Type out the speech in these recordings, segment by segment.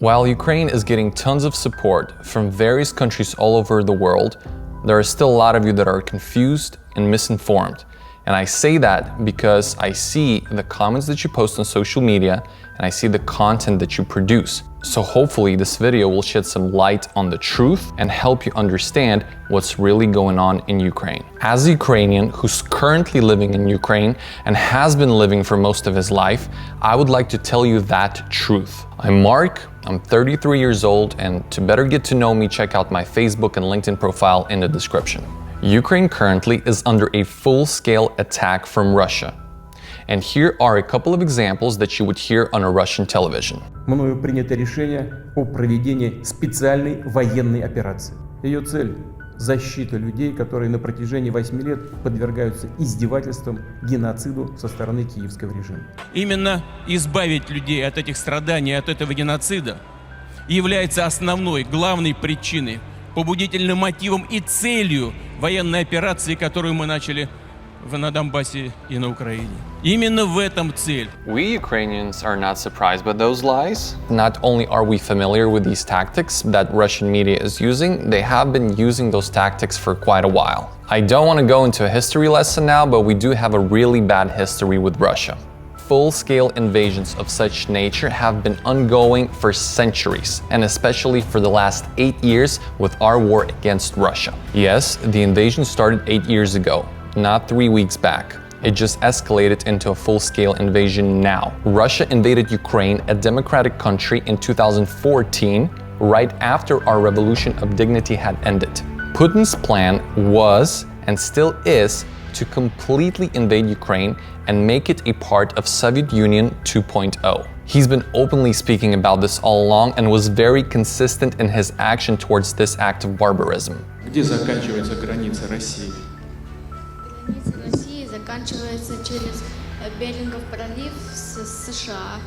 While Ukraine is getting tons of support from various countries all over the world, there are still a lot of you that are confused and misinformed. And I say that because I see the comments that you post on social media and I see the content that you produce. So hopefully this video will shed some light on the truth and help you understand what's really going on in Ukraine. As a Ukrainian who's currently living in Ukraine and has been living for most of his life, I would like to tell you that truth. I'm Mark, I'm 33 years old, and to better get to know me, check out my Facebook and LinkedIn profile in the description. Ukraine currently is under a full-scale attack from Russia. And here are a couple of examples that you would hear on a Russian television. Мною принято решение о проведении специальной военной операции. Ее цель – защита людей, которые на протяжении 8 лет подвергаются издевательствам, геноциду со стороны киевского режима. Именно избавить людей от этих страданий, от этого геноцида является основной, главной причиной, побудительным мотивом и целью военной операции, которую мы начали на Донбассе и на Украине. Именно в этом цель. We Ukrainians are not surprised by those lies. Not only are we familiar with these tactics that Russian media is using, they have been using those tactics for quite a while. I don't want to go into a history lesson now, but we do have a really bad history with Russia. Full-scale invasions of such nature have been ongoing for centuries, and especially for the last 8 years with our war against Russia. Yes, the invasion started 8 years ago, not 3 weeks back. It just escalated into a full-scale invasion now. Russia invaded Ukraine, a democratic country, in 2014, right after our revolution of dignity had ended. Putin's plan was, and still is, to completely invade Ukraine and make it a part of Soviet Union 2.0. He's been openly speaking about this all along and was very consistent in his action towards this act of barbarism. Где заканчивается граница России? Граница России заканчивается через Берингов пролив с США.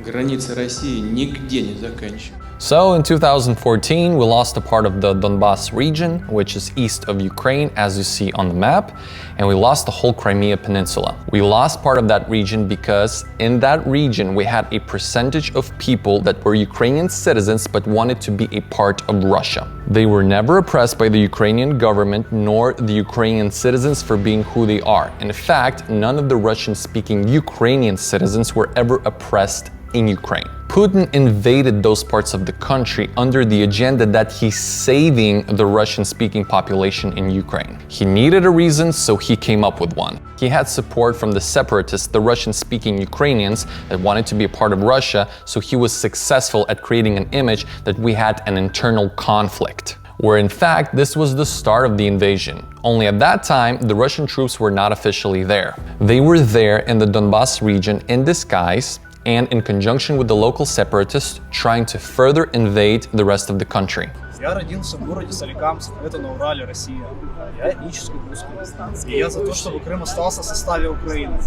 Граница России нигде не заканчивается. So in 2014, we lost a part of the Donbas region, which is east of Ukraine, as you see on the map, and we lost the whole Crimea Peninsula. We lost part of that region because in that region, we had a percentage of people that were Ukrainian citizens but wanted to be a part of Russia. They were never oppressed by the Ukrainian government nor the Ukrainian citizens for being who they are. In fact, none of the Russian-speaking Ukrainian citizens were ever oppressed in Ukraine. Putin invaded those parts of the country under the agenda that he's saving the Russian-speaking population in Ukraine. He needed a reason, so he came up with one. He had support from the separatists, the Russian-speaking Ukrainians that wanted to be a part of Russia, so he was successful at creating an image that we had an internal conflict, where in fact this was the start of the invasion. Only at that time, the Russian troops were not officially there. They were there in the Donbas region in disguise, and in conjunction with the local separatists trying to further invade the rest of the country. Я родился в городе Соликамск, это на Урале, Россия. Я этнический русский. И я за то, чтобы Крым остался в составе Украины.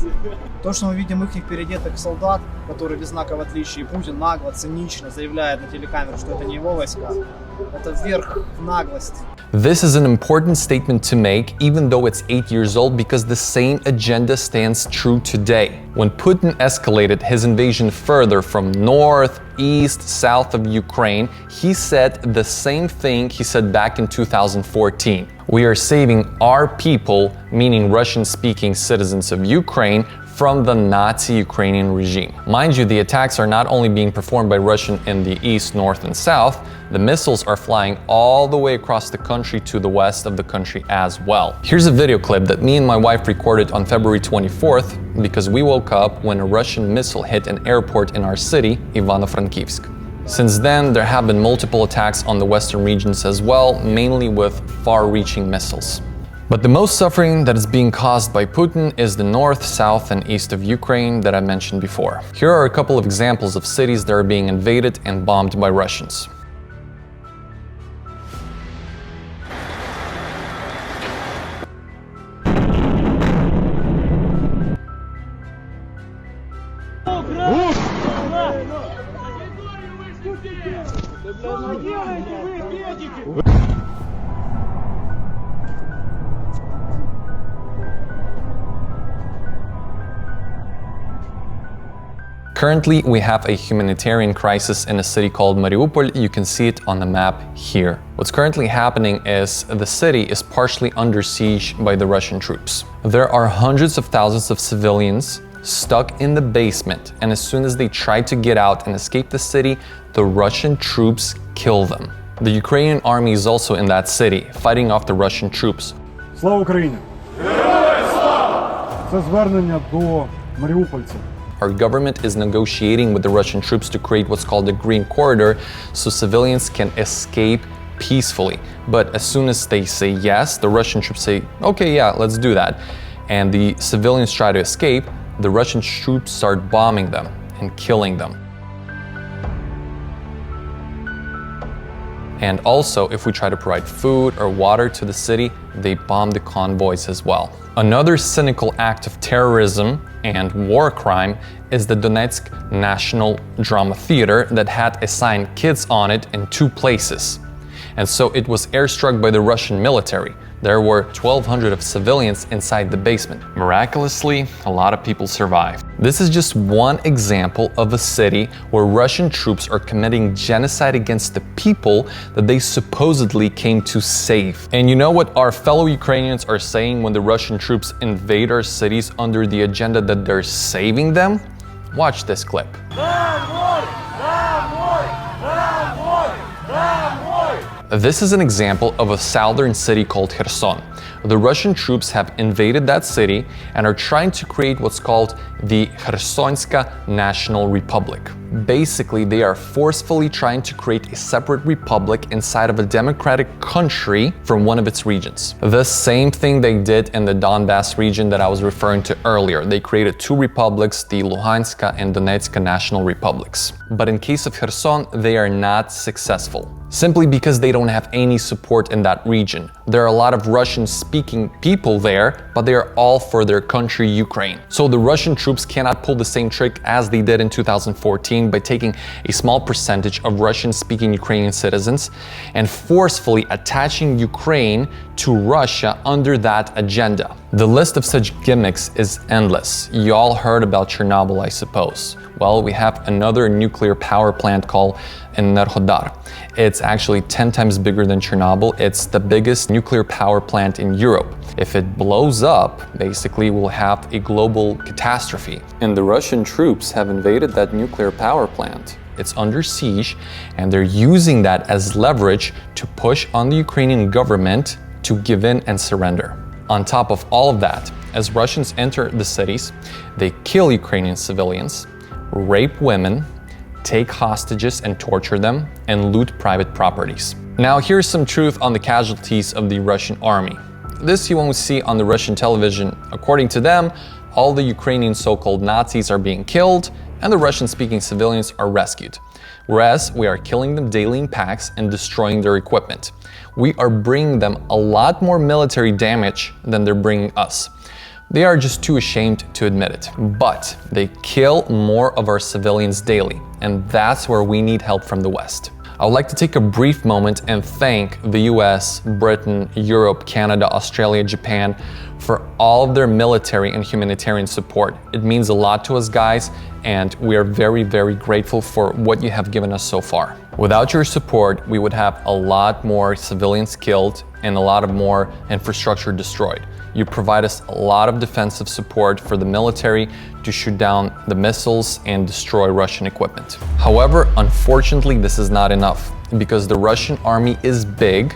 То, что мы видим их переодетых солдат, которые без знаков отличия, и Путин нагло, цинично заявляет на телекамеру, что это не его войска, это верх наглости. This is an important statement to make, even though it's 8 years old, because the same agenda stands true today. When Putin escalated his invasion further from north, east, south of Ukraine, he said the same thing he said back in 2014. We are saving our people, meaning Russian-speaking citizens of Ukraine, from the Nazi Ukrainian regime. Mind you, the attacks are not only being performed by Russian in the east, north, and south, the missiles are flying all the way across the country to the west of the country as well. Here's a video clip that me and my wife recorded on February 24th because we woke up when a Russian missile hit an airport in our city, Ivano-Frankivsk. Since then, there have been multiple attacks on the western regions as well, mainly with far-reaching missiles. But the most suffering that is being caused by Putin is the north, south, and east of Ukraine that I mentioned before. Here are a couple of examples of cities that are being invaded and bombed by Russians. Currently, we have a humanitarian crisis in a city called Mariupol. You can see it on the map here. What's currently happening is the city is partially under siege by the Russian troops. There are hundreds of thousands of civilians stuck in the basement, and as soon as they try to get out and escape the city, the Russian troops kill them. The Ukrainian army is also in that city, fighting off the Russian troops. Slava Ukraini! Це звернення до маріупольців. Our government is negotiating with the Russian troops to create what's called the Green Corridor so civilians can escape peacefully. But as soon as they say yes, the Russian troops say, okay, yeah, let's do that. And the civilians try to escape, the Russian troops start bombing them and killing them. And also, if we try to provide food or water to the city, they bomb the convoys as well. Another cynical act of terrorism and war crime is the Donetsk National Drama Theater that had assigned kids on it in 2 places. And so it was airstruck by the Russian military. There were 1,200 of civilians inside the basement. Miraculously, a lot of people survived. This is just one example of a city where Russian troops are committing genocide against the people that they supposedly came to save. And you know what our fellow Ukrainians are saying when the Russian troops invade our cities under the agenda that they're saving them? Watch this clip. This is an example of a southern city called Kherson. The Russian troops have invaded that city and are trying to create what's called the Khersonska National Republic. Basically, they are forcefully trying to create a separate republic inside of a democratic country from one of its regions. The same thing they did in the Donbass region that I was referring to earlier. They created 2 republics, the Luhanska and Donetska National Republics. But in case of Kherson, they are not successful. Simply because they don't have any support in that region. There are a lot of Russian-speaking people there, but they are all for their country, Ukraine. So the Russian troops cannot pull the same trick as they did in 2014 by taking a small percentage of Russian-speaking Ukrainian citizens and forcefully attaching Ukraine to Russia under that agenda. The list of such gimmicks is endless. You all heard about Chernobyl, I suppose. Well, we have another nuclear power plant called Enerhodar. It's actually 10 times bigger than Chernobyl. It's the biggest nuclear power plant in Europe. If it blows up, basically we'll have a global catastrophe. And the Russian troops have invaded that nuclear power plant. It's under siege, and they're using that as leverage to push on the Ukrainian government to give in and surrender. On top of all of that, as Russians enter the cities, they kill Ukrainian civilians, rape women, take hostages and torture them, and loot private properties. Now here's some truth on the casualties of the Russian army. This you won't see on the Russian television. According to them, all the Ukrainian so-called Nazis are being killed and the Russian-speaking civilians are rescued. Whereas we are killing them daily in packs and destroying their equipment. We are bringing them a lot more military damage than they're bringing us. They are just too ashamed to admit it. But they kill more of our civilians daily, and that's where we need help from the West. I would like to take a brief moment and thank the US, Britain, Europe, Canada, Australia, Japan for all of their military and humanitarian support. It means a lot to us guys, and we are very, very grateful for what you have given us so far. Without your support, we would have a lot more civilians killed and a lot of more infrastructure destroyed. You provide us a lot of defensive support for the military to shoot down the missiles and destroy Russian equipment. However, unfortunately, this is not enough because the Russian army is big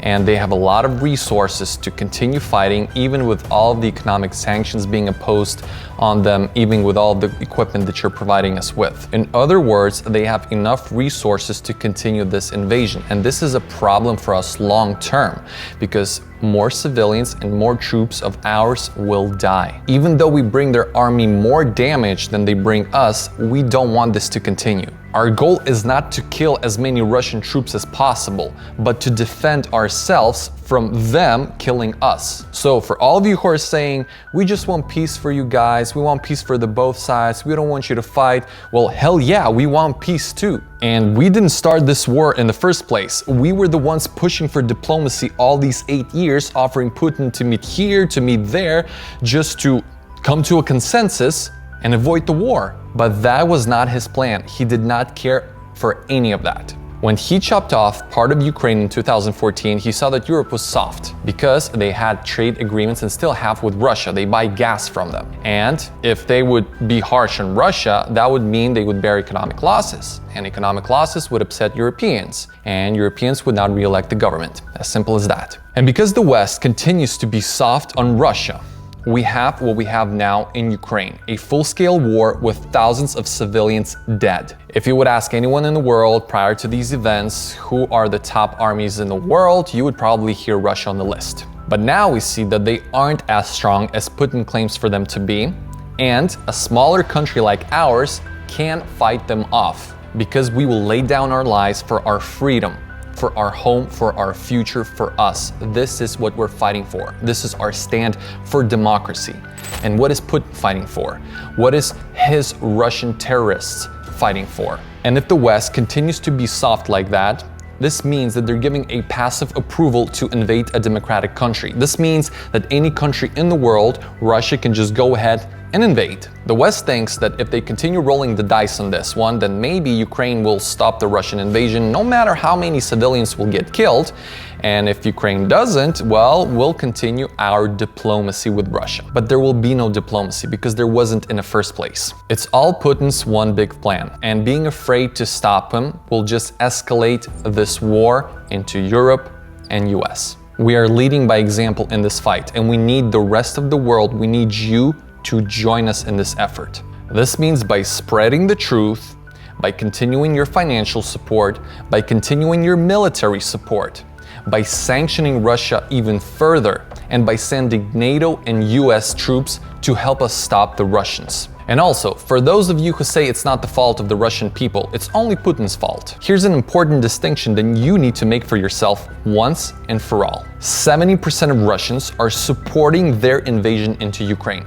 and they have a lot of resources to continue fighting, even with all of the economic sanctions being imposed on them, even with all the equipment that you're providing us with. In other words, they have enough resources to continue this invasion. And this is a problem for us long term because more civilians and more troops of ours will die. Even though we bring their army more damage than they bring us, we don't want this to continue. Our goal is not to kill as many Russian troops as possible, but to defend ourselves from them killing us. So for all of you who are saying, we just want peace for you guys, we want peace for the both sides, we don't want you to fight, well, hell yeah, we want peace too. And we didn't start this war in the first place. We were the ones pushing for diplomacy all these 8 years, offering Putin to meet here, to meet there, just to come to a consensus and avoid the war. But that was not his plan. He did not care for any of that. When he chopped off part of Ukraine in 2014, he saw that Europe was soft because they had trade agreements and still have with Russia. They buy gas from them. And if they would be harsh on Russia, that would mean they would bear economic losses. And economic losses would upset Europeans. And Europeans would not re-elect the government. As simple as that. And because the West continues to be soft on Russia, we have what we have now in Ukraine, a full-scale war with thousands of civilians dead. If you would ask anyone in the world prior to these events, who are the top armies in the world, you would probably hear Russia on the list. But now we see that they aren't as strong as Putin claims for them to be, and a smaller country like ours can fight them off because we will lay down our lives for our freedom, for our home, for our future, for us. This is what we're fighting for. This is our stand for democracy. And what is Putin fighting for? What is his Russian terrorists fighting for? And if the West continues to be soft like that, this means that they're giving a passive approval to invade a democratic country. This means that any country in the world, Russia can just go ahead and invade. The West thinks that if they continue rolling the dice on this one, then maybe Ukraine will stop the Russian invasion no matter how many civilians will get killed. And if Ukraine doesn't, well, we'll continue our diplomacy with Russia. But there will be no diplomacy because there wasn't in the first place. It's all Putin's one big plan. And being afraid to stop him will just escalate this war into Europe and US. We are leading by example in this fight, and we need the rest of the world, we need you to join us in this effort. This means by spreading the truth, by continuing your financial support, by continuing your military support, by sanctioning Russia even further, and by sending NATO and US troops to help us stop the Russians. And also, for those of you who say it's not the fault of the Russian people, it's only Putin's fault. Here's an important distinction that you need to make for yourself once and for all. 70% of Russians are supporting their invasion into Ukraine.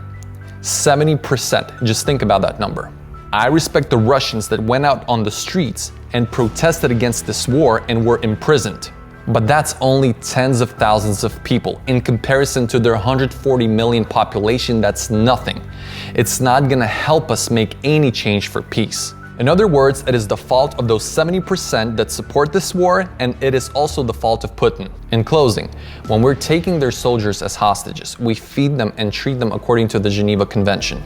70%. Just think about that number. I respect the Russians that went out on the streets and protested against this war and were imprisoned. But that's only tens of thousands of people. In comparison to their 140 million population, that's nothing. It's not gonna help us make any change for peace. In other words, it is the fault of those 70% that support this war, and it is also the fault of Putin. In closing, when we're taking their soldiers as hostages, we feed them and treat them according to the Geneva Convention.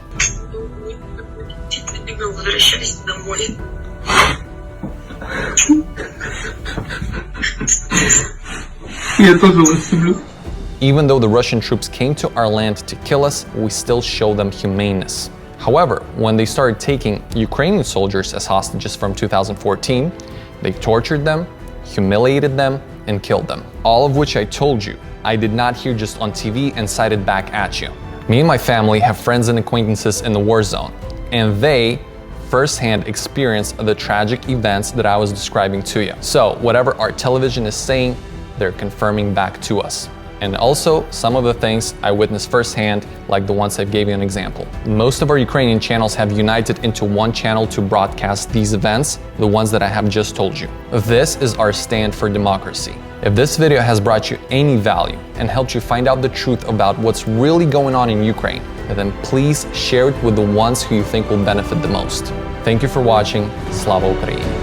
Even though the Russian troops came to our land to kill us, we still show them humaneness. However, when they started taking Ukrainian soldiers as hostages from 2014, they tortured them, humiliated them, and killed them. All of which I told you, I did not hear just on TV and cited back at you. Me and my family have friends and acquaintances in the war zone, and they firsthand experienced the tragic events that I was describing to you. So whatever our television is saying, they're confirming back to us. And also some of the things I witnessed firsthand, like the ones I gave you an example. Most of our Ukrainian channels have united into one channel to broadcast these events, the ones that I have just told you. This is our stand for democracy. If this video has brought you any value and helped you find out the truth about what's really going on in Ukraine, then please share it with the ones who you think will benefit the most. Thank you for watching. Slava Ukraini.